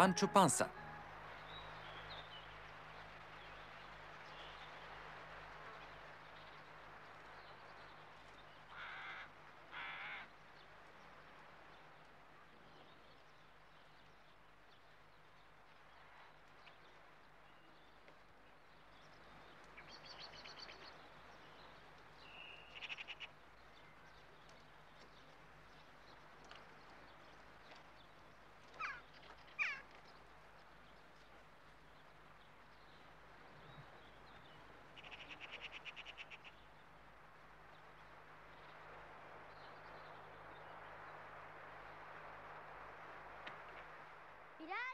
Панчо Панса.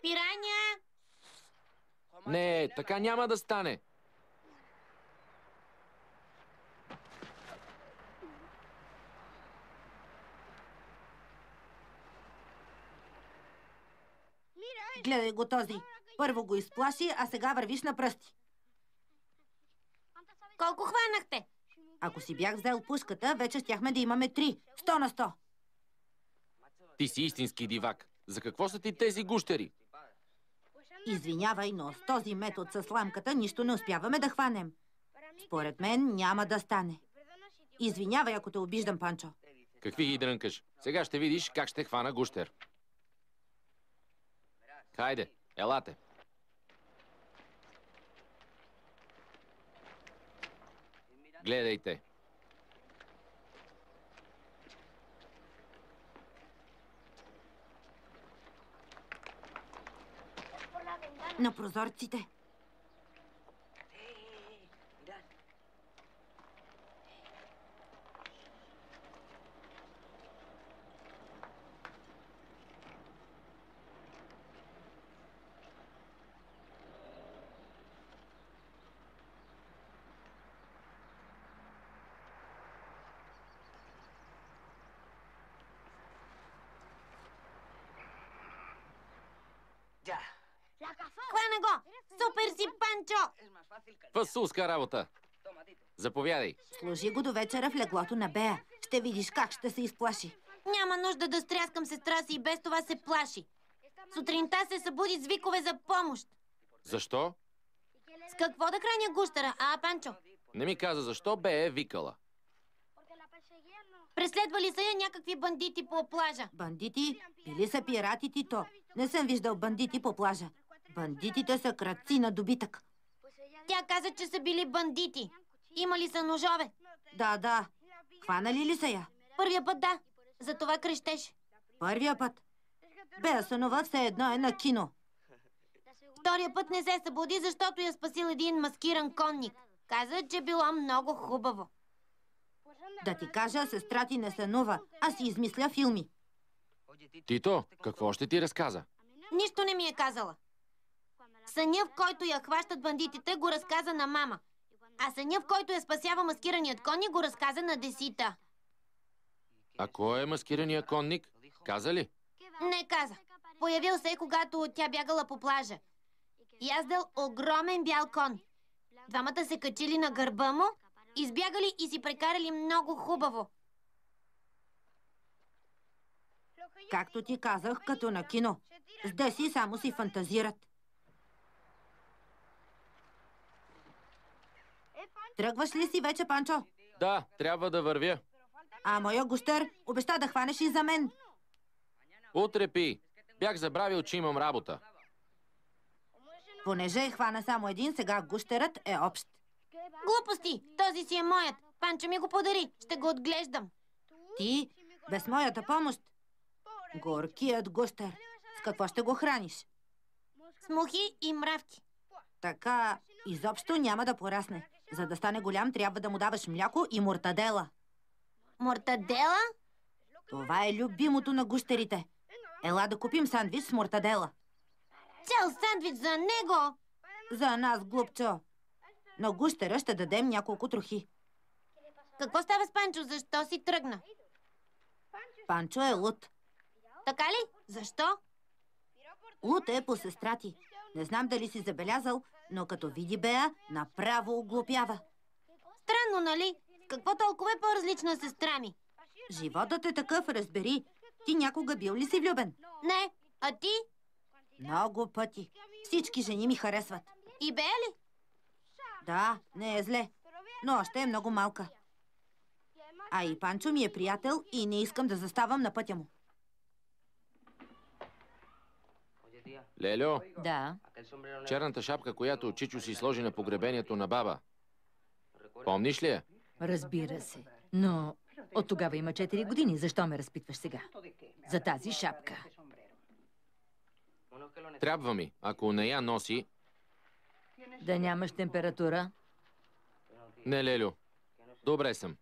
Пираня! Не, така няма да стане. Гледай го този. Първо го изплаши, а сега вървиш на пръсти. Колко хванахте? Ако си бях взел пушката, вече щяхме да имаме 3. 100 на 100. Ти си истински дивак. За какво са ти тези гущери? Извинявай, но с този метод с сламката нищо не успяваме да хванем. Според мен няма да стане. Извинявай, ако те обиждам, Панчо. Какви ги дрънкаш? Сега ще видиш как ще хвана гущер. Хайде, елате. Гледайте. На прозорците. Хвана го! Супер си, Панчо! Фасулска работа. Заповядай. Сложи го до вечера в леглото на Бея. Ще видиш как ще се изплаши. Няма нужда да стряскам сестра си и без това се плаши. Сутринта се събуди с викове за помощ. Защо? С какво да храня гущера, Панчо? Не ми каза защо бе е викала. Преследвали са я някакви бандити по плажа. Бандити? Били са пирати, Тито. Не съм виждал бандити по плажа. Бандитите са крадци на добитък. Тя каза, че са били бандити. Имали са ножове. Да. Хванали ли са я? Първия път да. Затова крещеше. Първия път? Бея сънова все едно е на кино. Втория път не се събуди, защото я спасил един маскиран конник. Каза, че било много хубаво. Да ти кажа, сестра ти не сънува, а си измисля филми. Тито, какво ще ти разказа? Нищо не ми е казала. Съня, в който я хващат бандитите, го разказа на мама. А съня, в който я спасява маскираният конник, го разказа на Десита. А кой е маскирания конник? Каза ли? Не каза. Появил се, когато тя бягала по плажа. Яздал огромен бял кон. Двамата се качили на гърба му, избягали и си прекарали много хубаво. Както ти казах, като на кино. С Деси само си фантазират. Тръгваш ли си вече, Панчо? Да, трябва да вървя. А моя гущер обеща да хванеш и за мен. Утре пи. Бях забравил, че имам работа. Понеже хвана само един, сега гущерът е общ. Глупости! Този си е моят. Панчо ми го подари. Ще го отглеждам. Ти, без моята помощ? Горкият гущер. С какво ще го храниш? С мухи и мравки. Така, изобщо няма да порасне. За да стане голям, трябва да му даваш мляко и мортадела. Мортадела? Това е любимото на гущерите. Ела да купим сандвич с мортадела. Цял сандвич за него! За нас, глупчо. На гущера ще дадем няколко трохи. Какво става с Панчо? Защо си тръгна? Панчо е луд. Така ли? Защо? Луд е по сестра ти. Не знам дали си забелязал, но като види Бея, направо оглупява. Странно, нали? Какво толкова е по-различна сестра ми? Животът е такъв, разбери. Ти някога бил ли си влюбен? Не, а ти? Много пъти. Всички жени ми харесват. И Бея ли? Да, не е зле, но още е много малка. А и Панчо ми е приятел и не искам да заставам на пътя му. Лелю, Да. черната шапка, която Чичо си сложи на погребението на баба. Помниш ли я? Разбира се. Но от тогава има 4 години. Защо ме разпитваш сега? За тази шапка. Трябва ми. Ако не я носи... Да нямаш температура? Не, Лелю. Добре съм.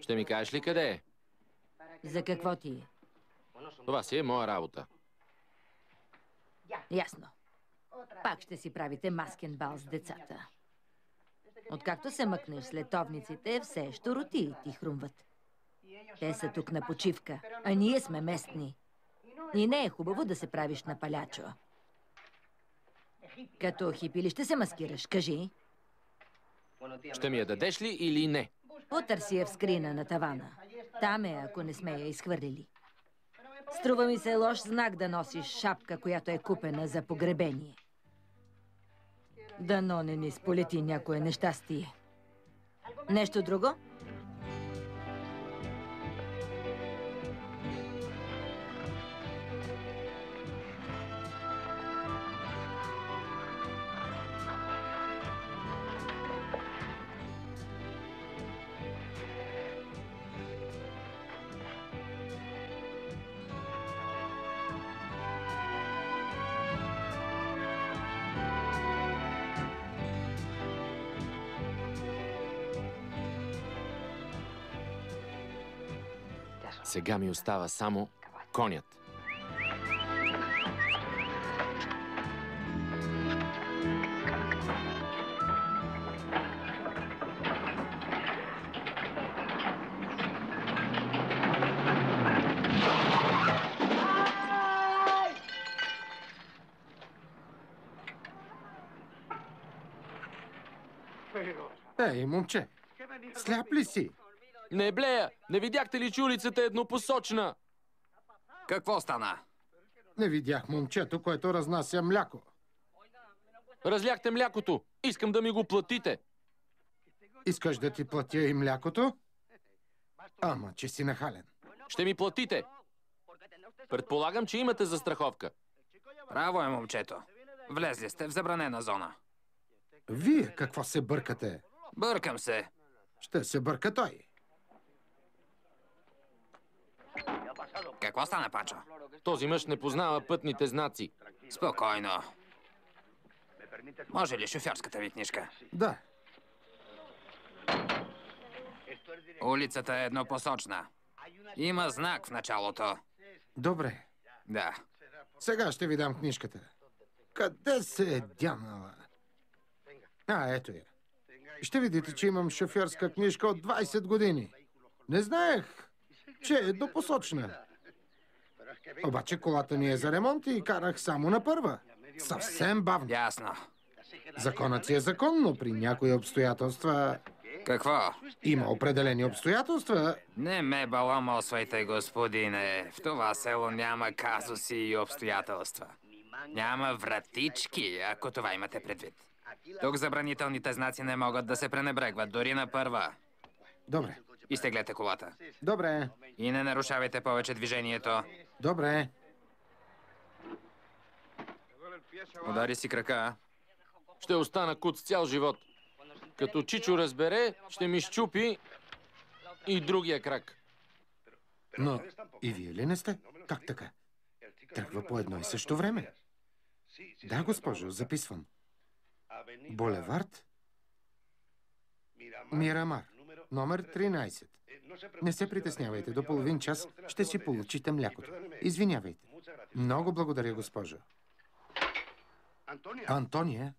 Ще ми кажеш ли къде е? За какво ти е? Това си е моя работа. Ясно. Пак ще си правите маскен бал с децата. Откакто се мъкнеш след овниците, все щуроти ти хрумват. Те са тук на почивка, а ние сме местни. И не е хубаво да се правиш на палячо. Като хипи ли ще се маскираш? Кажи. Ще ми я дадеш ли или не? Потърси я в скрина на тавана. Там е, ако не сме я изхвърлили. Струва ми се лош знак да носиш шапка, която е купена за погребение. Дано не ни сполети някое нещастие. Нещо друго? Сега ми остава само конят. Ей, момче, сляп ли си? Не блея! Не видяхте ли, че улицата е еднопосочна? Какво стана? Не видях момчето, което разнася мляко. Разляхте млякото. Искам да ми го платите. Искаш да ти платя и млякото? Ама, че си нахален. Ще ми платите. Предполагам, че имате застраховка. Право е, момчето. Влезли сте в забранена зона. Вие какво се бъркате? Бъркам се. Ще се бърка той. Какво стана, Пачо? Този мъж не познава пътните знаци. Спокойно. Може ли шофьорската ви книжка? Да. Улицата е еднопосочна. Има знак в началото. Добре. Да. Сега ще ви дам книжката. Къде се е дянала? Ето я. Ще видите, че имам шофьорска книжка от 20 години. Не знаех, че е еднопосочна. Обаче колата ми е за ремонт и карах само на първа. Съвсем бавно. Ясно. Законът си е закон, но при някои обстоятелства... Какво? Има определени обстоятелства. Не ме баламосвайте, господине. В това село няма казуси и обстоятелства. Няма вратички, ако това имате предвид. Тук забранителните знаци не могат да се пренебрегват, дори на първа. Добре. Изтеглете колата. Добре. И не нарушавайте повече движението. Добре. Удари си крака. Ще остана куц цял живот. Като Чичо разбере, ще ми щупи и другия крак. Но и вие ли не сте? Как така? Тръгва по едно и също време. Да, госпожо, записвам. Булевард Мирамар, номер 13. Не се притеснявайте, до половин час ще си получите млякото. Извинявайте. Много благодаря, госпожо. Антония?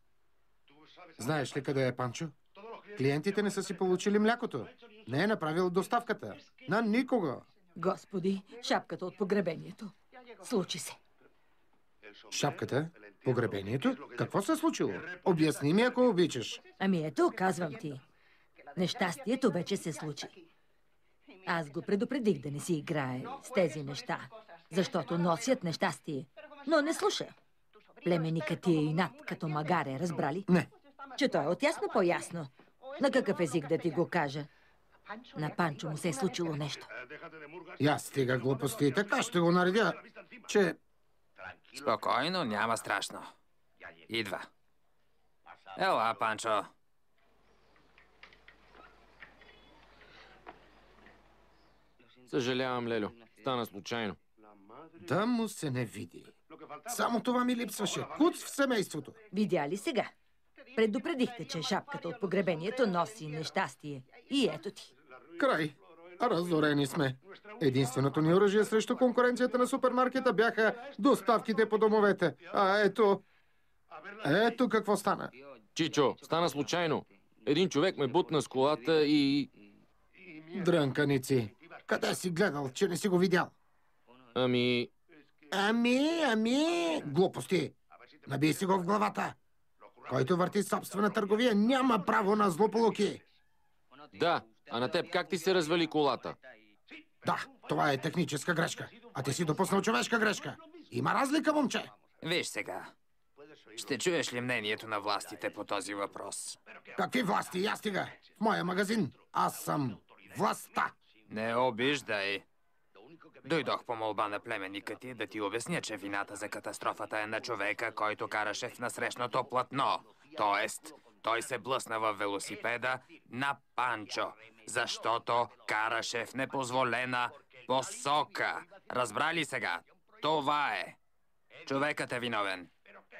Знаеш ли къде е Панчо? Клиентите не са си получили млякото. Не е направил доставката. На никого. Господи, шапката от погребението. Случи се. Шапката? Погребението? Какво се е случило? Обясни ми, ако обичаш. Ами ето, казвам ти. Нещастието вече се случи. Аз го предупредих да не си играе с тези неща, защото носят нещастие. Но не слуша. Племенникът ти е инат, като магаре, разбрали? Не. Че той е от ясно по-ясно. На какъв език да ти го кажа? На Панчо му се е случило нещо. И аз стига глупости и така ще го наредя, че... Спокойно, няма страшно. Идва. Ела, Панчо. Съжалявам, Лелю. Стана случайно. Да му се не види. Само това ми липсваше. Куц в семейството. Видя ли сега? Предупредихте, че шапката от погребението носи нещастие. И ето ти. Край. Разорени сме. Единственото ни оръжие срещу конкуренцията на супермаркета бяха доставките по домовете. А ето... Ето какво стана. Чичо, стана случайно. Един човек ме бутна с колата и... Дрънканици. Къде си гледал, че не си го видял? Ами... Глупости. Набий си го в главата. Който върти собствена търговия, няма право на злополуки. Да, а на теб как ти се развали колата? Да, това е техническа грешка. А ти си допуснал човешка грешка. Има разлика, момче. Виж сега. Ще чуеш ли мнението на властите по този въпрос? Какви власти? Я стига. В моя магазин. Аз съм властта. Не обиждай. Дойдох по молба на племенника ти да ти обясня, че вината за катастрофата е на човека, който караше в насрещното платно. Тоест, той се блъсна във велосипеда на Панчо, защото караше в непозволена посока. Разбрали сега? Това е. Човекът е виновен.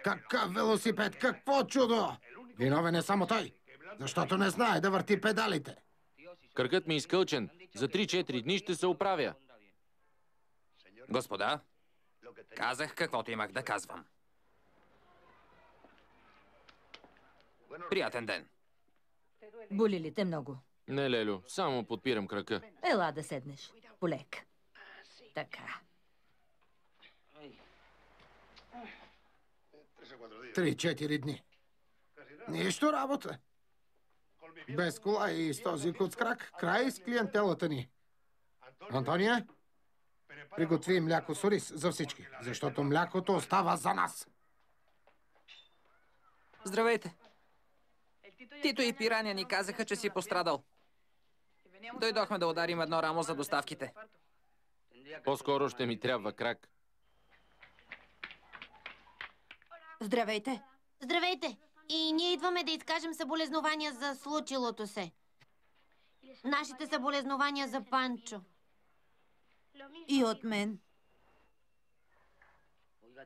Какъв велосипед? Какво чудо? Виновен е само той, защото не знае да върти педалите. Кръгът ми е изкълчен. За 3-4 дни ще се оправя. Господа, казах каквото имах да казвам. Приятен ден. Боли ли те много? Не, Лелю, само подпирам крака. Ела да седнеш. Полек. Така. 3-4 дни. Нищо работа. Без кола и с този куц крак, край с клиентелата ни. Антония, приготви мляко с ориз за всички, защото млякото остава за нас. Здравейте. Тито и Пираня ни казаха, че си пострадал. Дойдохме да ударим едно рамо за доставките. По-скоро ще ми трябва крак. Здравейте. Здравейте! И ние идваме да изкажем съболезнования за случилото се. Нашите съболезнования за Панчо. И от мен.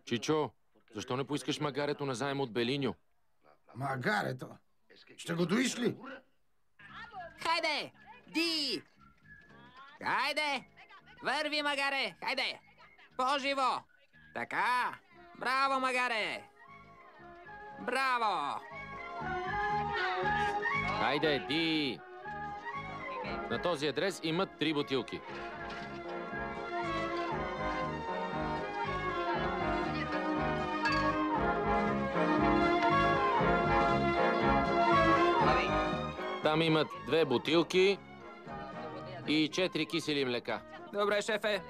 Чичо, защо не поискаш магарето на заем от Белиньо? Магарето? Ще го доиш ли? Хайде! Ди! Хайде! Върви, магаре! Хайде! По-живо! Така! Браво, магаре! Браво! Хайде, Ди! На този адрес имат 3 бутилки. Там имат 2 бутилки и 4 кисели млека. Добре, шефе.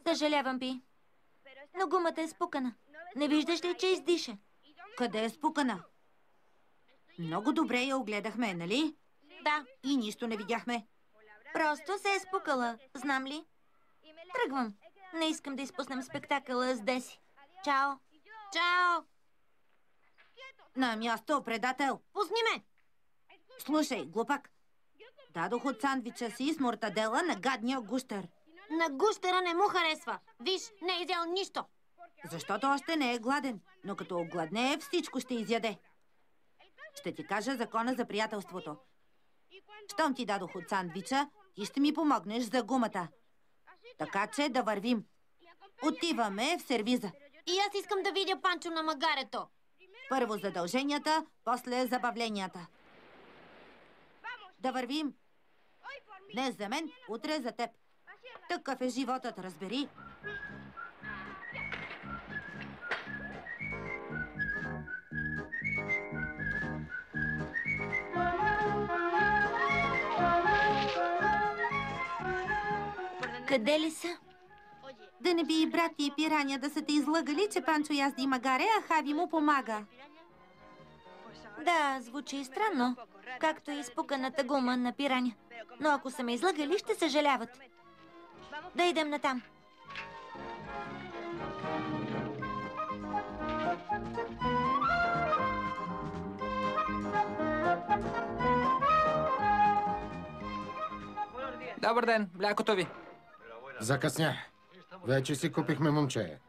Съжалявам, Пи. Но гумата е спукана. Не виждаш ли, че издиша? Къде е спукана? Много добре я огледахме, нали? Да, И нищо не видяхме. просто се е спукала. Знам ли? Тръгвам. Не искам да изпуснем спектакъла с Деси. Чао. Чао. На място, предател. Пусни ме. Слушай, глупак. Дадох от сандвича си с мортадела на гадния гущер. На гущера не му харесва. Виж, не е изял нищо. Защото още не е гладен. Но като огладнее, всичко ще изяде. Ще ти кажа закона за приятелството. Щом ти дадох от сандвича, ти ще ми помогнеш за гумата. Така че да вървим. Отиваме в сервиза. И аз искам да видя Панчо на магарето. Първо задълженията, после забавленията. Да вървим. Днес за мен, утре за теб. Такъв е животът, разбери. Къде ли са? Да не би и брат ти и пираня да са те излъгали, че Панчо язди магаре, а Хави му помага. Да, звучи странно. Както и изпуканата гума на пираня. Но ако са ме излъгали, ще съжаляват. Да идем натам. Добър ден, млякото ви. Закъснях. Вече си купихме момче.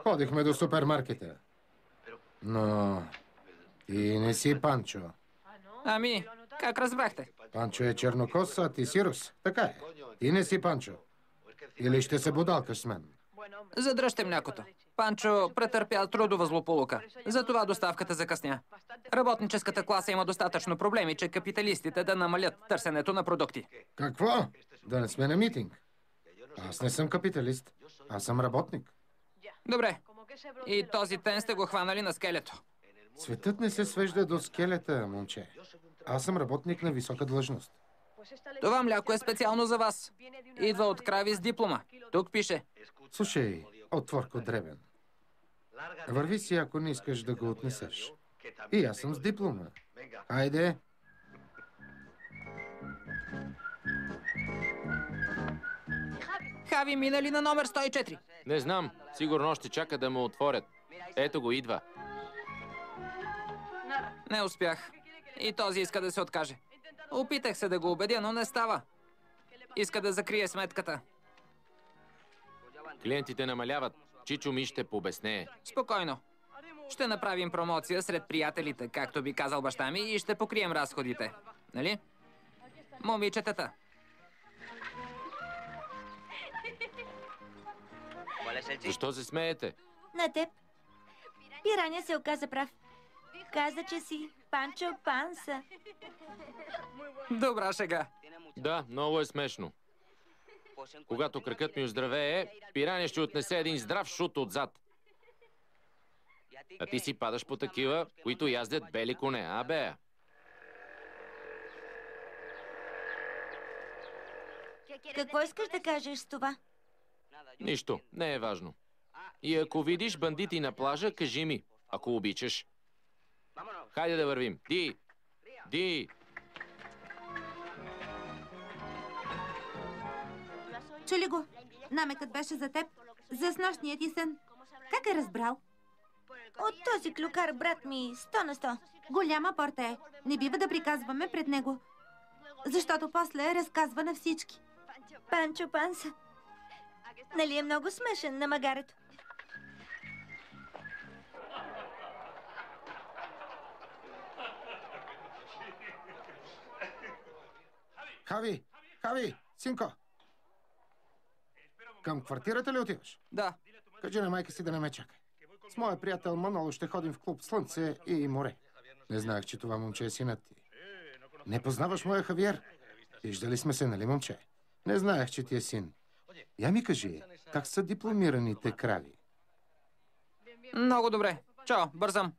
Ходихме до супермаркета. Но ти не си Панчо. Ами, как разбрахте? Панчо е чернокос, а ти си рус. Така е. Ти не си Панчо. Или ще се бодалкаш с мен? Задръжте млякото. Панчо претърпял трудова злополука. Затова доставката закъсня. Работническата класа има достатъчно проблеми, че капиталистите да намалят търсенето на продукти. Какво? Да не сме на митинг. Аз не съм капиталист. Аз съм работник. Добре. И този тен сте го хванали на скелето. Светът не се свежда до скелета, момче. Аз съм работник на висока длъжност. Това мляко е специално за вас. Идва от крави с диплома. Тук пише. Слушай, отворко дребен. Върви си, ако не искаш да го отнесеш. И аз съм с диплома. Хайде. Хави минали на номер 104. Не знам. Сигурно още чака да му отворят. Ето го, идва. Не успях. И този иска да се откаже. Опитах се да го убедя, но не става. Иска да закрие сметката. Клиентите намаляват. Чичо ми ще побеснее. Спокойно. Ще направим промоция сред приятелите, както би казал баща ми, и ще покрием разходите. Нали? Момичетата. Защо се смеете? На теб. Пираня се оказа прав. Каза, че си Панчо Панса. Добра шега. Да, много е смешно. Когато кракът ми оздравее, пираня ще отнесе един здрав шут отзад. А ти си падаш по такива, които яздят бели коне, а бея? Какво искаш да кажеш с това? Нищо, не е важно. И ако видиш бандити на плажа, кажи ми, ако обичаш. Хайде да вървим. Ди! Ди! Чули го? Намекът беше за теб. За снощният ти сън. Как е разбрал? От този клюкар, брат ми, 100 на 100. Голяма порта е. Не бива да приказваме пред него. Защото после разказва на всички. Панчо Панса. Нали е много смешен на магарето? Хави! Хави! Синко! Към квартирата ли отиваш? Да. Кажи на майка си да не ме чака. С моя приятел Маноло ще ходим в клуб Слънце и море. Не знаех, че това момче е синът ти. Не познаваш моя Хавиер? Виждали сме се, нали, момче? Не знаех, че ти е син. Я ми кажи, как са дипломираните крави? Много добре. Чао, бързам.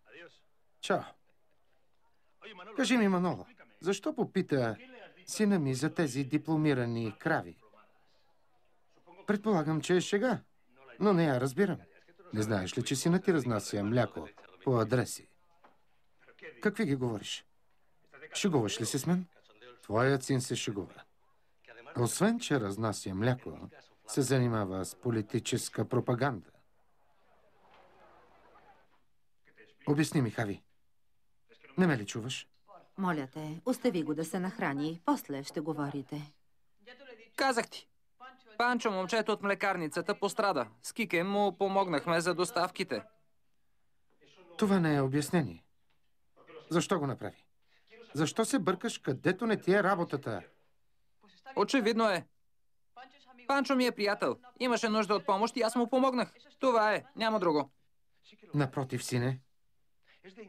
Чао. Кажи ми, Маноло, защо попита сина ми за тези дипломирани крави? Предполагам, че е шега, но не я разбирам. Не знаеш ли, че синът ти разнася мляко по адреси? Какви ги говориш? Шегуваш ли се с мен? Твоят син се шегува. Освен, че разнася мляко, се занимава с политическа пропаганда. Обясни ми, Хави. Не ме ли чуваш? Моля те, остави го да се нахрани. После ще говорите. Казах ти. Панчо, момчето от млекарницата, пострада. С Кике му помогнахме за доставките. Това не е обяснение. Защо го направи? Защо се бъркаш, където не ти е работата? Очевидно е. Панчо ми е приятел. Имаше нужда от помощ и аз му помогнах. Това е. Няма друго. Напротив, сине.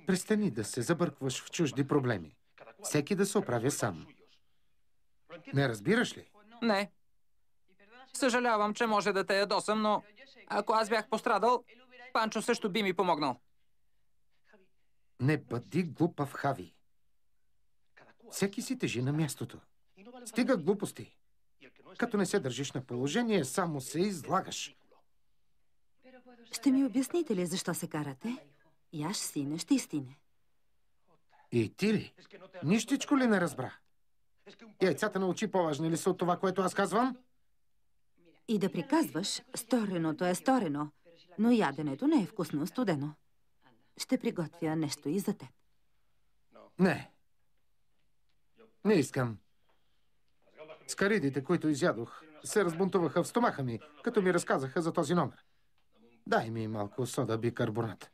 Престани да се забъркваш в чужди проблеми. Всеки да се оправя сам. Не разбираш ли? Не. Съжалявам, че може да те ядосам, но ако аз бях пострадал, Панчо също би ми помогнал. Не бъди глупав, Хави. Всеки си тежи на мястото. Стига глупости. Като не се държиш на положение, само се излагаш. Ще ми обясните ли защо се карате? Яш, сине, ще стине. И ти ли? Нищичко ли не разбра? Яйцата на очи по-важни ли са от това, което аз казвам? И да приказваш, стореното е сторено, но яденето не е вкусно студено. Ще приготвя нещо и за теб. Не. Не искам. Скаридите, които изядох, се разбунтуваха в стомаха ми, като ми разказаха за този номер. Дай ми малко сода бикарбонат.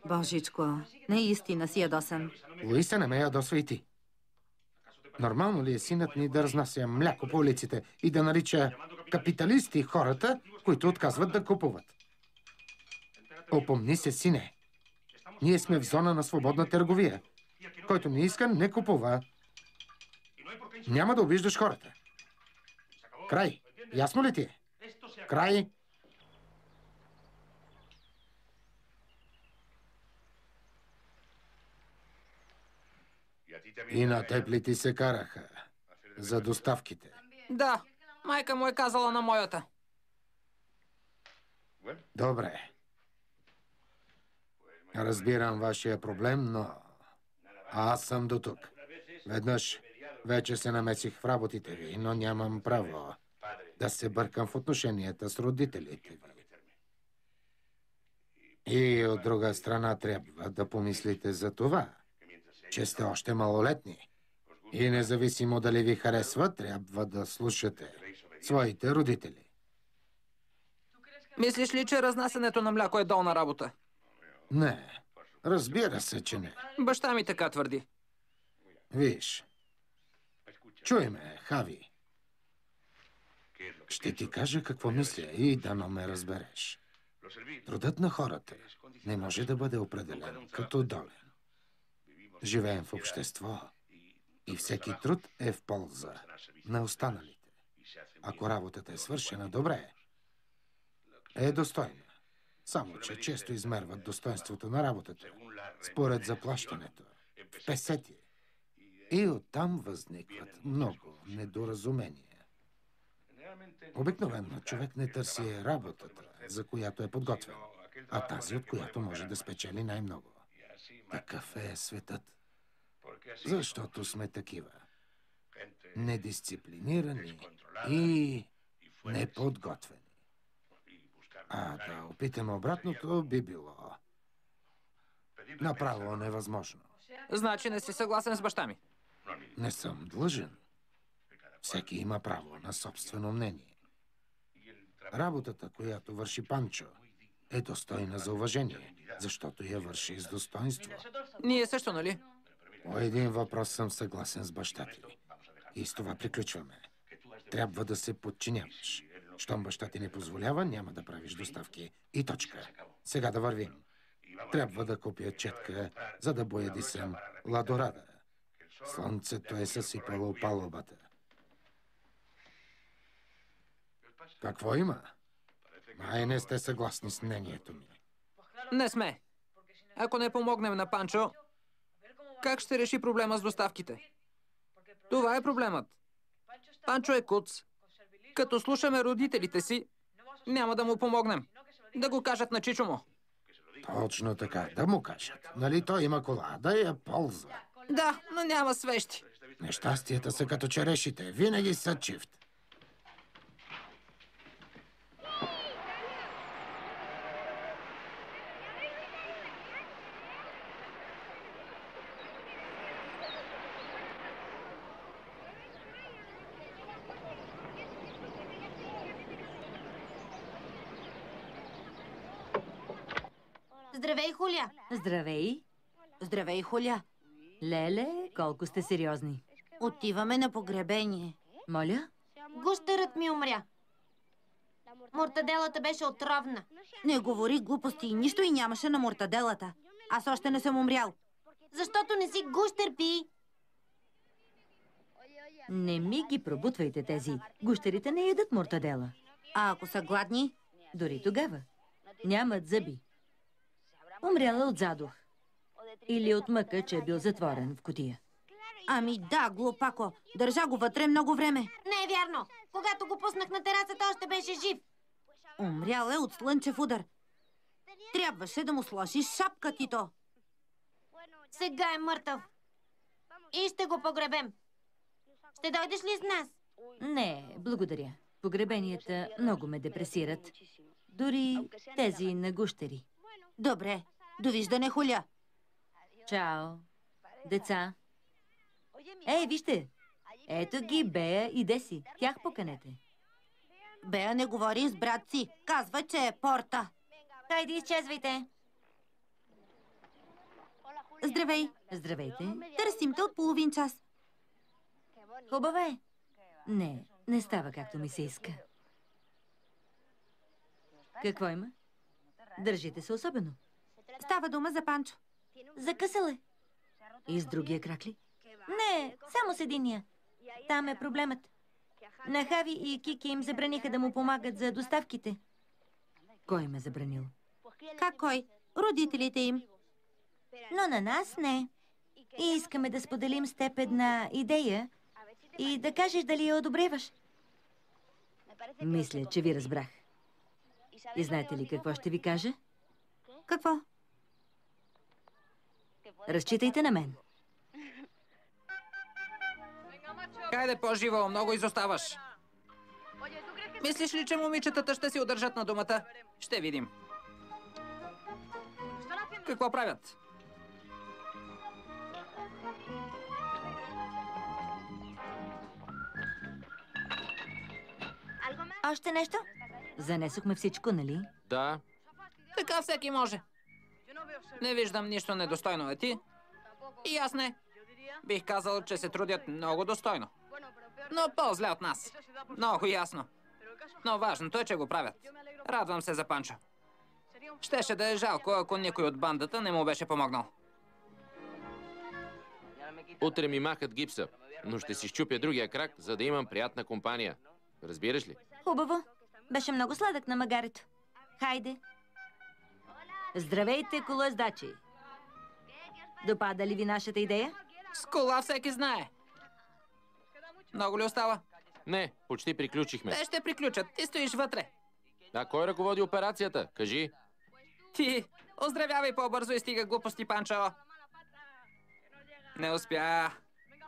Божичко, наистина си ядосан. Луиса, не ме ядосва и ти. Нормално ли е синът ни да разнася мляко по улиците и да нарича капиталисти хората, които отказват да купуват? Опомни се, сине. Ние сме в зона на свободна търговия. Който не иска, не купува. Няма да обиждаш хората. Край. Ясно ли ти е? Край. И на теб ли ти се караха? За доставките? Да, майка му е казала на моята. Добре. Разбирам вашия проблем, но аз съм до тук. Веднъж вече се намесих в работите ви, но нямам право да се бъркам в отношенията с родителите ви. И от друга страна трябва да помислите за това, че сте още малолетни. И независимо дали ви харесва, трябва да слушате своите родители. Мислиш ли, че разнасянето на мляко е долна работа? Не, разбира се, че не. Баща ми така твърди. Виж, чуй ме, Хави. Ще ти кажа какво мисля и дано ме разбереш. Трудът на хората не може да бъде определен като долен. Живеем в общество и всеки труд е в полза на останалите. Ако работата е свършена добре, е достойна. Само че често измерват достоинството на работата според заплащането в песети. И оттам възникват много недоразумения. Обикновено човек не търси работата, за която е подготвен, а тази, от която може да спечели най-много. Такъв е светът. Защото сме такива. Недисциплинирани и неподготвени. А да опитаме обратното би било направо невъзможно. Значи не си съгласен с баща ми? Не съм длъжен. Всеки има право на собствено мнение. Работата, която върши Панчо, е достойна за уважение, защото я върши с достоинство. Ние също, нали? По един въпрос съм съгласен с баща ти. И с това приключваме. Трябва да се подчиняваш. Щом баща ти не позволява, няма да правиш доставки. И точка. Сега да вървим. Трябва да купя четка, за да боядисам ладорада. Слънцето е съсипало палубата. Какво има? Май не сте съгласни с мнението ми. Не сме. Ако не помогнем на Панчо, как ще реши проблема с доставките? Това е проблемът. Панчо е куц. Като слушаме родителите си, няма да му помогнем. Да го кажат на чичо му. Точно така, да му кажат. Нали той има кола, да я ползва. Да, но няма свещи. Нещастията са като черешите, винаги са чифт. Здравей, Хуля! Здравей. Здравей, Хуля. Леле, колко сте сериозни. Отиваме на погребение. Моля? Гущерът ми умря. Мортаделата беше отровна. Не говори глупости, нищо и нямаше на мортаделата. Аз още не съм умрял. Защото не си гущер, пи. Не ми ги пробутвайте тези. Гущерите не ядат мортадела. А ако са гладни? Дори тогава. Нямат зъби. Умряла от задух. Или от мъка, че е бил затворен в кутия. Ами да, глупако. Държа го вътре много време. Не е вярно. Когато го пуснах на терасата, още беше жив. Умрял е от слънчев удар. Трябваше да му сложиш шапка, Тито. Сега е мъртъв. И ще го погребем. Ще дойдеш ли с нас? Не, благодаря. Погребенията много ме депресират. Дори тези на гущери. Добре. Довиждане, Хуля. Чао, деца. Ей, вижте! Ето ги Бея и Деси. Тях поканете. Бея не говори с брат си. Казва, че е Порта. Хайде, изчезвайте. Здравей. Здравейте. Търсим те от половин час. Хубава е. Не става както ми се иска. Какво има? Държите се особено. Става дума за Панчо. Закъсал е. И с другия крак ли? Не, само с единия. Там е проблемът. На Хави и Кики им забраниха да му помагат за доставките. Кой им е забранил? Как кой? Родителите им. Но на нас не. И искаме да споделим с теб една идея и да кажеш дали я одобряваш. Мисля, че ви разбрах. И знаете ли какво ще ви кажа? Какво? Разчитайте на мен. Хайде по-живо, много изоставаш. Мислиш ли, че момичетата ще си удържат на думата? Ще видим. Какво правят? Още нещо? Занесохме всичко, нали? Да. Така всеки може. Не виждам нищо недостойно, а ти? И аз не. Бих казал, че се трудят много достойно. Но по-зле от нас. Много ясно. Но важното е, че го правят. Радвам се за Панчо. Щеше да е жалко, ако никой от бандата не му беше помогнал. Утре ми махат гипса, но ще си щупя другия крак, за да имам приятна компания. Разбираш ли? Хубаво. Беше много сладък на магарето. Хайде. Здравейте, колоездачи. Допада ли ви нашата идея? С кола всеки знае. Много ли остава? Не, почти приключихме. Те ще приключат. Ти стоиш вътре. А кой ръководи операцията? Кажи. Ти, оздравявай по-бързо и стига глупости, Панчо. Не успя.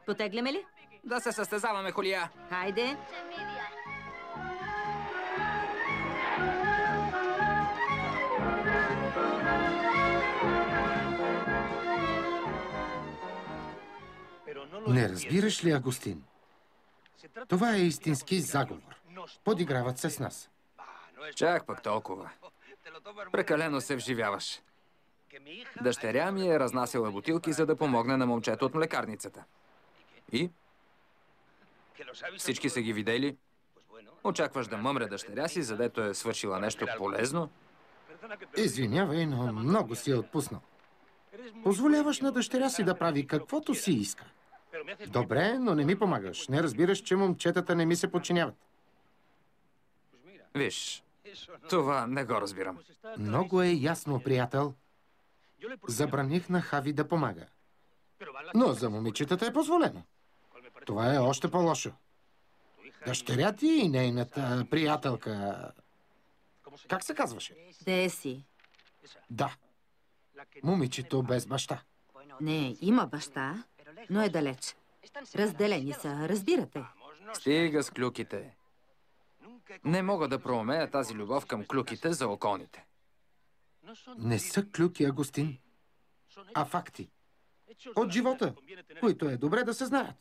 Потегляме ли? Да се състезаваме, Хулия. Хайде. Не разбираш ли, Агустин? Това е истински заговор. Подиграват се с нас. Чак пък толкова. Прекалено се вживяваш. Дъщеря ми е разнасяла бутилки, за да помогне на момчето от млекарницата. И? Всички са ги видели. Очакваш да мъмре дъщеря си, задето е свършила нещо полезно? Извинявай, но много си е отпуснал. Позволяваш на дъщеря си да прави каквото си иска. Добре, но не ми помагаш. Не разбираш, че момчетата не ми се подчиняват. Виж, това не го разбирам. Много е ясно, приятел. Забраних на Хави да помага. Но за момичетата е позволено. Това е още по-лошо. Дъщеря ти и нейната приятелка... Как се казваше? Деси. Да. Момичето без баща. Не, има баща, но е далеч. Разделени са, разбирате. Стига с клюките. Не мога да проумея тази любов към клюките за околните. Не са клюки, Агустин, а факти. От живота, които е добре да се знаят.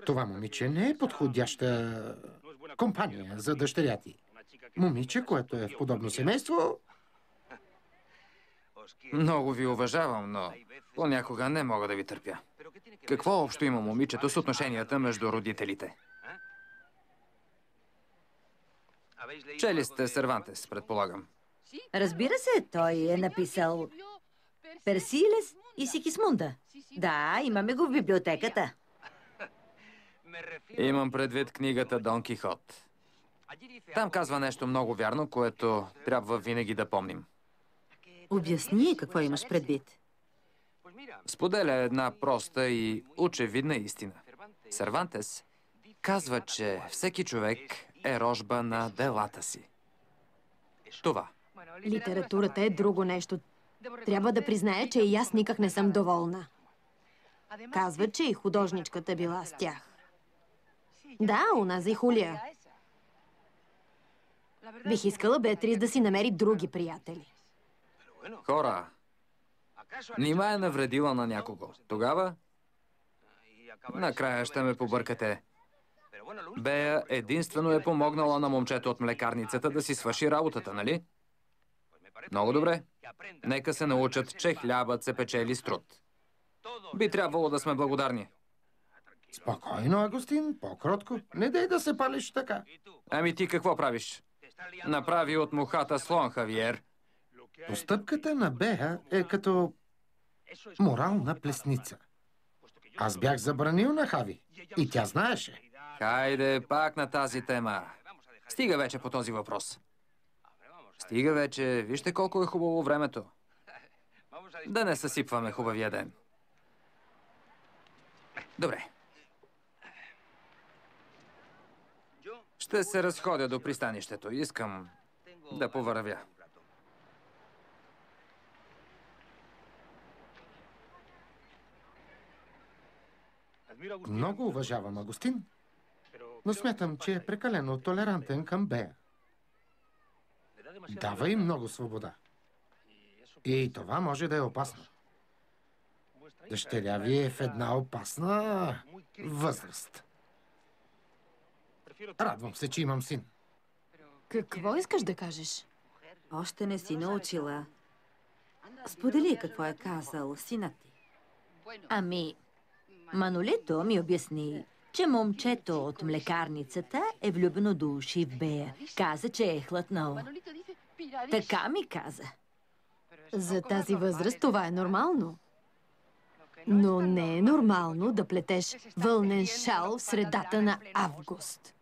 Това момиче не е подходяща компания за дъщеря ти. Момиче, което е в подобно семейство... Много ви уважавам, но понякога не мога да ви търпя. Какво общо има момичето с отношенията между родителите? Чели сте Сервантес, предполагам. Разбира се, той е написал Персилес и Сигисмунда. Да, имаме го в библиотеката. Имам предвид книгата Дон Кихот. Там казва нещо много вярно, което трябва винаги да помним. Обясни какво имаш предвид. Споделя една проста и очевидна истина. Сервантес казва, че всеки човек е рожба на делата си. Това. Литературата е друго нещо. Трябва да призная, че и аз никак не съм доволна. Казва, че и художничката била с тях. Да, унази Хулия. Бих искала Беатрис да си намери други приятели. Хора, нима е навредила на някого. Тогава накрая ще ме побъркате. Бея единствено е помогнала на момчето от млекарницата да си свърши работата, нали? Много добре. Нека се научат, че хлябът се печели с труд. Би трябвало да сме благодарни. Спокойно, Агустин, по-кротко. Не дай да се палиш така. Ами ти какво правиш? Направи от мухата слон, Хавиер. Постъпката на Бея е като морална плесница. Аз бях забранил на Хави и тя знаеше. Хайде, пак на тази тема. Стига вече по този въпрос. Стига вече. Вижте колко е хубаво времето. Да не съсипваме хубавия ден. Добре. Ще се разходя до пристанището. Искам да повървя. Много уважавам Агустин, но смятам, че е прекалено толерантен към Бея. Дава им много свобода. И това може да е опасно. Дъщеря ви е в една опасна възраст. Радвам се, че имам син. Какво искаш да кажеш? Още не си научила. Сподели какво е казал синът ти. Ами, Манолето ми обясни, че момчето от млекарницата е влюбено до уши в Бея. Каза, че е хлътнал. Така ми каза. За тази възраст това е нормално. Но не е нормално да плетеш вълнен шал в средата на август.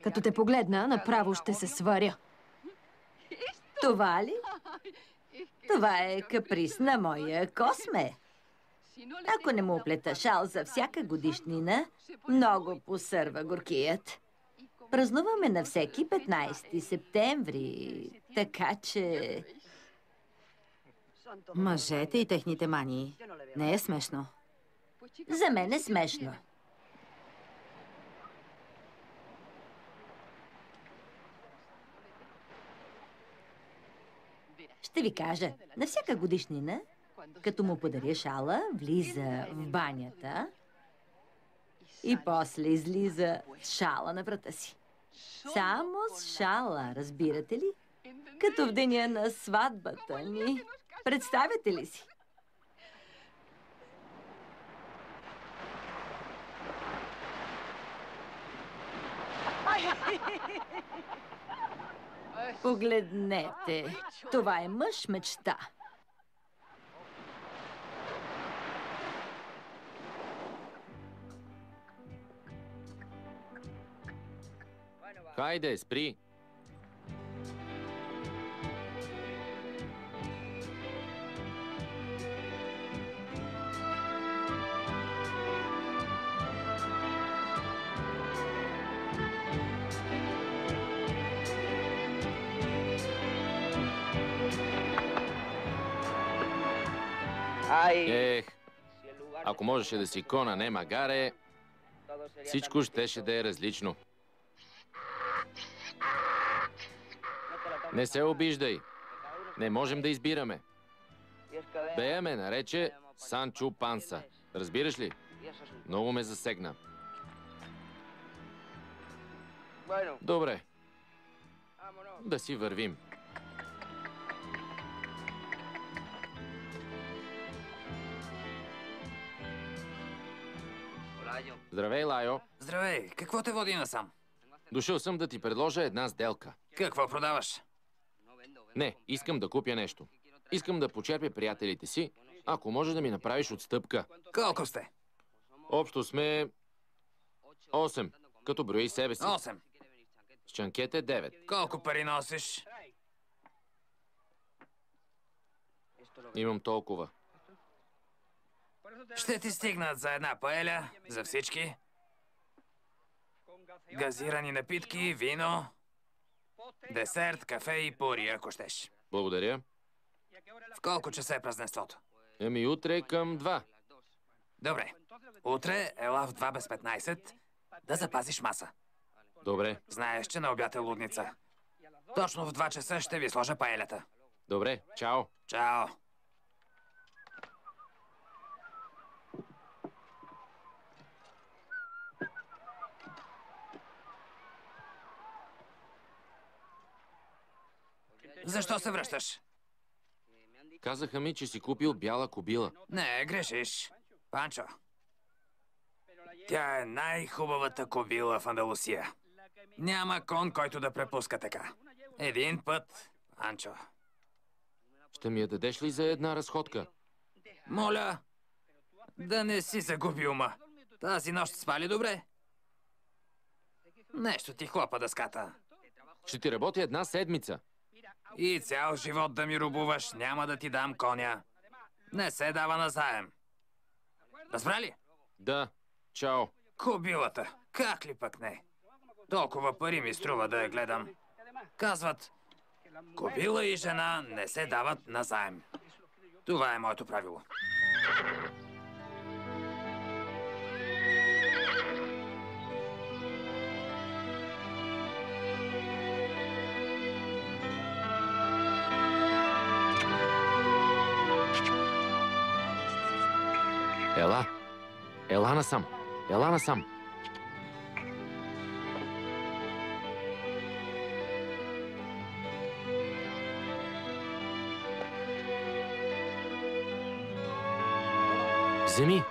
Като те погледна, направо ще се сваря. Това ли? Това е каприз на моя Косме. Ако не му плета шал за всяка годишнина, много посърва горкият. Празнуваме на всеки 15 септември, така че... Мъжете и техните мании. Не е смешно. За мен е смешно. Ще ви кажа, на всяка годишнина, като му подаря шала, влиза в банята и после излиза с шала на врата си. Само с шала, разбирате ли? Като в деня на сватбата ни. Представяте ли си? Погледнете, това е мъж мечта. Хайде, спри. Ех, ако можеше да си кона, не магаре, всичко щеше да е различно. Не се обиждай. Не можем да избираме. Бея ме нарече Санчо Панса. Разбираш ли? Много ме засегна. Добре. Да си вървим. Здравей, Лайо. Здравей, какво те води насам? Дошъл съм да ти предложа една сделка. Какво продаваш? Не, искам да купя нещо. Искам да почерпя приятелите си, ако може да ми направиш отстъпка. Колко сте? Общо сме 8. Като брои и себе си. 8. С Чанкете 9. Колко пари носиш? Имам толкова. Ще ти стигнат за една паеля, за всички. Газирани напитки, вино, десерт, кафе и пури, ако щеш. Благодаря. В колко часа е празненството? Еми утре към 2. Добре. Утре ела в 2 без 15 да запазиш маса. Добре. Знаеш, че на обяд е лудница. Точно в 2 часа ще ви сложа паелята. Добре. Чао. Чао. Защо се връщаш? Казаха ми, че си купил бяла кобила. Не, грешиш. Панчо. Тя е най-хубавата кобила в Андалусия. Няма кон, който да препуска така. Един път, Панчо. Ще ми я дадеш ли за една разходка? Моля, да не си загуби ума. Тази нощ спали добре? Нещо ти хлопа дъската. Ще ти работя една седмица. И цял живот да ми рубуваш, няма да ти дам коня. Не се дава назаем. Разбрали? Да. Чао. Кобилата. Как ли пък не? Толкова пари ми струва да я гледам. Казват, кобила и жена не се дават назаем. Това е моето правило. Ела. Ела насам. Ела насам. Вземи.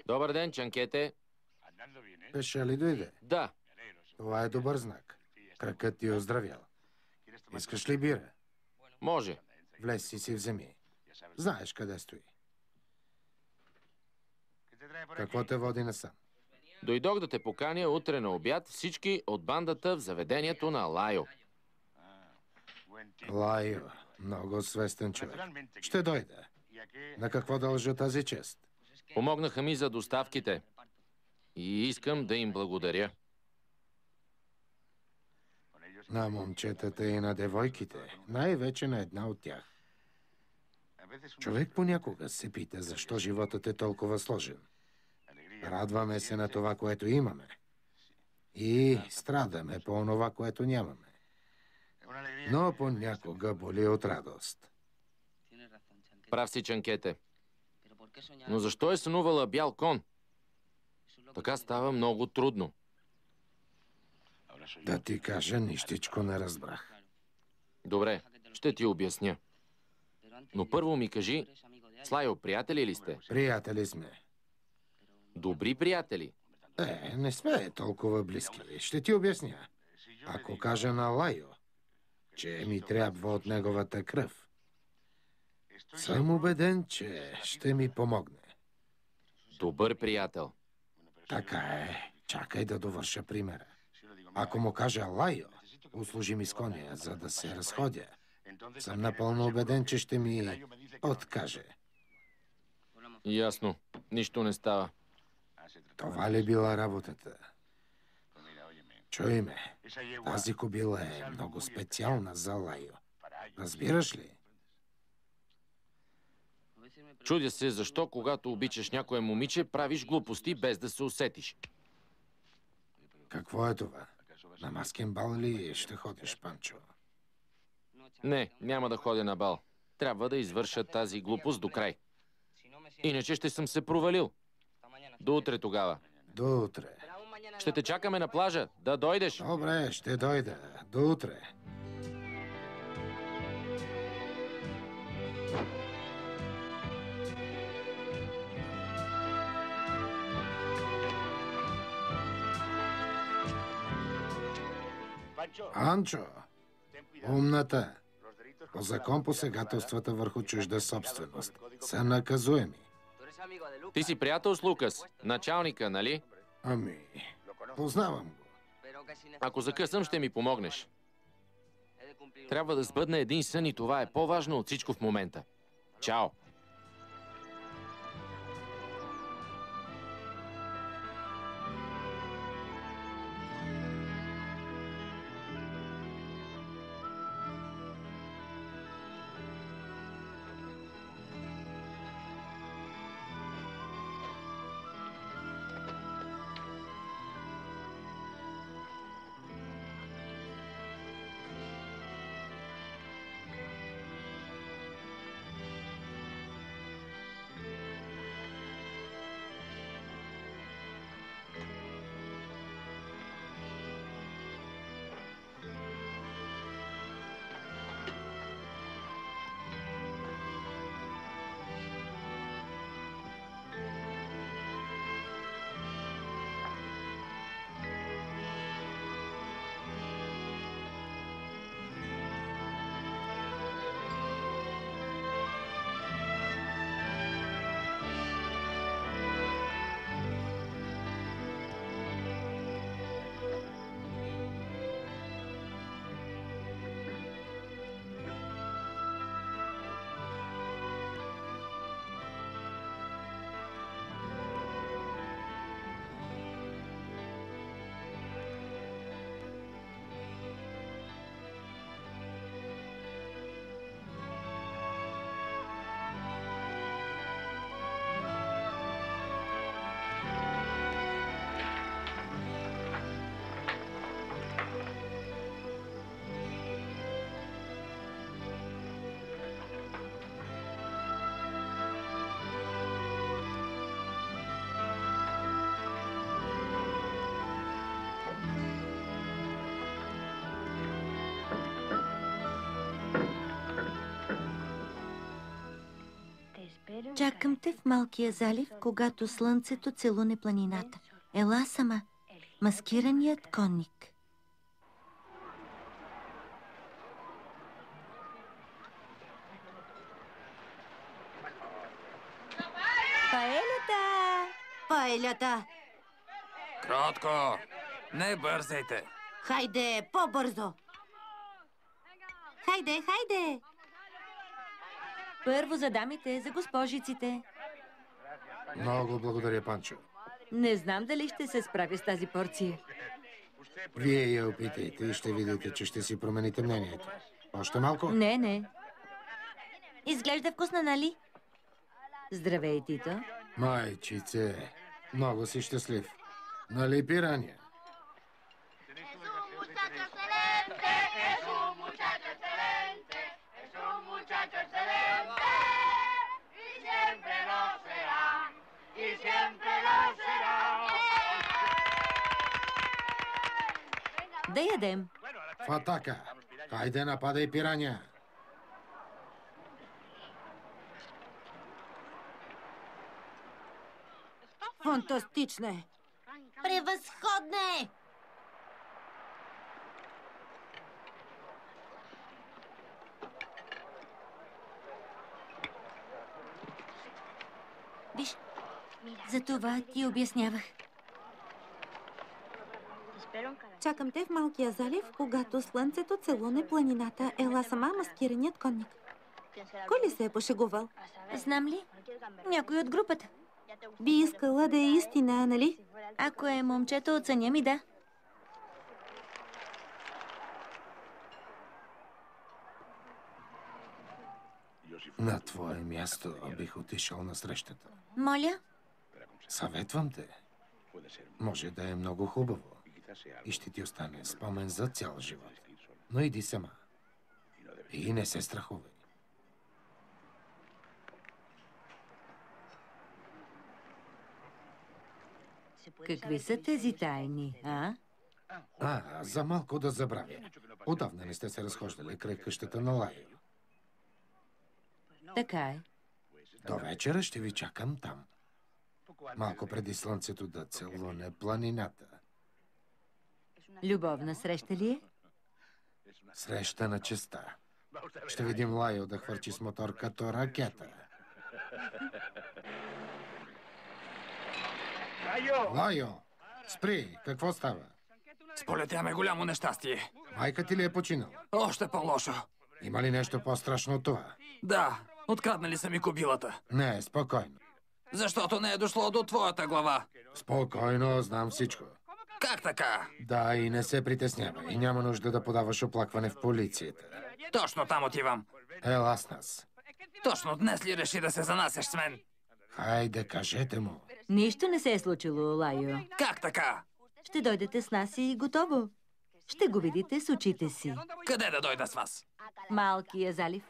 Добър ден, Чанкете. Пеша ли дойде? Да. Това е добър знак. Кракът ти е оздравял. Искаш ли бира? Може. Влез и си вземи. Знаеш къде стои. Какво те води насам? Дойдох да те поканя утре на обяд всички от бандата в заведението на Лайо. Лайо, много свестен човек. Ще дойда. На какво дължа тази чест? Помогнаха ми за доставките. И искам да им благодаря. На момчетата и на девойките. Най-вече на една от тях. Човек понякога се пита, защо животът е толкова сложен. Радваме се на това, което имаме. И страдаме по онова, което нямаме. Но понякога боли от радост. Прав си, Чанкете. Но защо е сънувала бял кон? Така става много трудно. Да ти кажа, нищичко не разбрах. Добре, ще ти обясня. Но първо ми кажи, с Лайо приятели ли сте? Приятели сме. Добри приятели? Не сме толкова близки. Ще ти обясня. Ако кажа на Лайо, че ми трябва от неговата кръв, съм убеден, че ще ми помогне. Добър приятел. Така е. Чакай да довърша примера. Ако му кажа Лайо, услужи ми с коня, за да се разходя, съм напълно убеден, че ще ми откаже. Ясно. Нищо не става. Това ли била работата? Чуй ме, тази кобила е много специална за Лайо. Разбираш ли? Чудя се защо, когато обичаш някое момиче, правиш глупости без да се усетиш. Какво е това? На маскен бал ли ще ходиш, Панчо? Не, няма да ходя на бал. Трябва да извърша тази глупост до край. Иначе ще съм се провалил. До утре тогава. До утре. Ще те чакаме на плажа. Да дойдеш. Добре, ще дойда. До утре. Анчо, умната. По закон посегателствата върху чужда собственост са наказуеми. Ти си приятел с Лукас, началника, нали? Ами, познавам го. Ако закъсам, ще ми помогнеш. Трябва да сбъдна един сън и това е по-важно от всичко в момента. Чао! Чакам те в малкия залив, когато слънцето целуне планината. Ела сама, маскираният конник. Паелята! Паелята! Кротко! Не бързайте! Хайде, по-бързо! Хайде, хайде! Първо за дамите, за госпожиците. Много благодаря, Панчо. Не знам дали ще се справя с тази порция. Вие я опитайте и ще видите, че ще си промените мнението. Още малко? Не. Изглежда вкусна, нали? Здравей, Тито. Майчице, много си щастлив. Нали, пирания? Да ядем. В атака! Хайде, нападай, пирания! Фантастично е! Превъзходно е! Виж, за това ти обяснявах. Чакам те в малкия залив, когато слънцето целуне планината. Ела сама маскираният конник. Кой ли се е пошегувал? Знам ли? Някой от групата. Би искала да е истина, нали? Ако е момчето, оценя ми, да. На твое място бих отишъл на срещата. Моля? Съветвам те. Може да е много хубаво и ще ти остане спомен за цял живот. Но иди сама. И не се страхувай. Какви са тези тайни, а? За малко да забравя. Отдавна не сте се разхождали край къщата на Лайо. Така е. До вечера ще ви чакам там. Малко преди слънцето да целуне планината. Любовна среща ли е? Среща на честа. Ще видим Лайо да хвърчи с мотор като ракета. Лайо! Спри! Какво става? Сполетяме голямо нещастие. Майка ти ли е починала? Още по-лошо. Има ли нещо по-страшно от това? Да, откраднали са ми кобилата. Не, спокойно. Защото не е дошло до твоята глава. Спокойно, знам всичко. Как така? Да, и не се притеснява. И няма нужда да подаваш оплакване в полицията. Точно там отивам. Ела с нас. Точно днес ли реши да се занасяш с мен? Хайде, кажете му. Нищо не се е случило, Лайо. Как така? Ще дойдете с нас и готово. Ще го видите с очите си. Къде да дойда с вас? Малкия залив.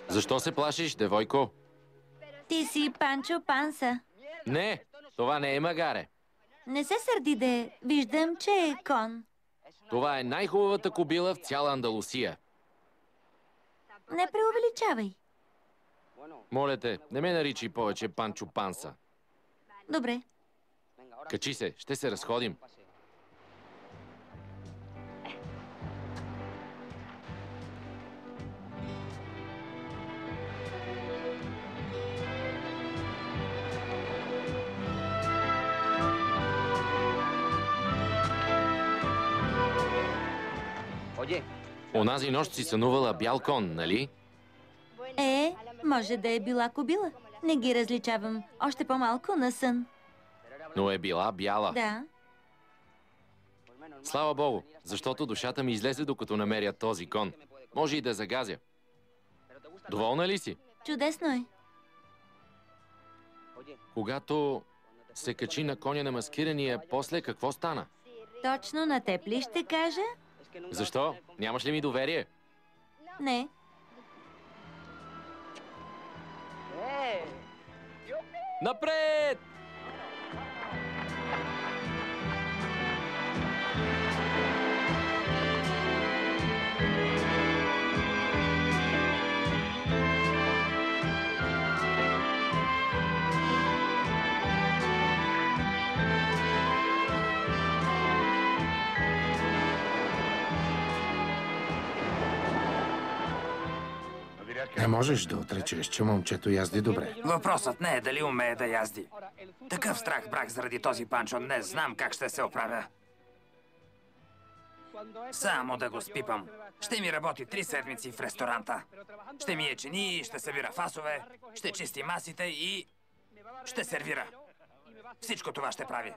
Защо се плашиш, девойко? Ти си Панчо Панса. Не, това не е магаре. Не се сърди, де. Виждам, че е кон. Това е най-хубавата кобила в цяла Андалусия. Не преувеличавай. Моля те, не ме наричай повече Панчо Панса. Добре. Качи се, ще се разходим. Онази нощ си сънувала бял кон, нали? Може да е била кобила. Не ги различавам. Още по-малко на сън. Но е била бяла. Да. Слава Богу, защото душата ми излезе докато намеря този кон. Може и да загазя. Доволна ли си? Чудесно е. Когато се качи на коня на маскирания, после какво стана? Точно на теб ли ще кажа? Защо? Нямаш ли ми доверие? Не. Напред! Не можеш да отречеш, че момчето язди добре. Въпросът не е дали умее да язди. Такъв страх брах заради този Панчо. Не знам как ще се оправя. Само да го спипам. Ще ми работи 3 седмици в ресторанта. Ще мие чини, ще събира фасове, ще чисти масите и ще сервира. Всичко това ще прави.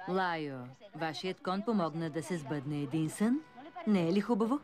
Лайо, вашият кон помогна да се сбъдне един сън. Не е ли хубаво?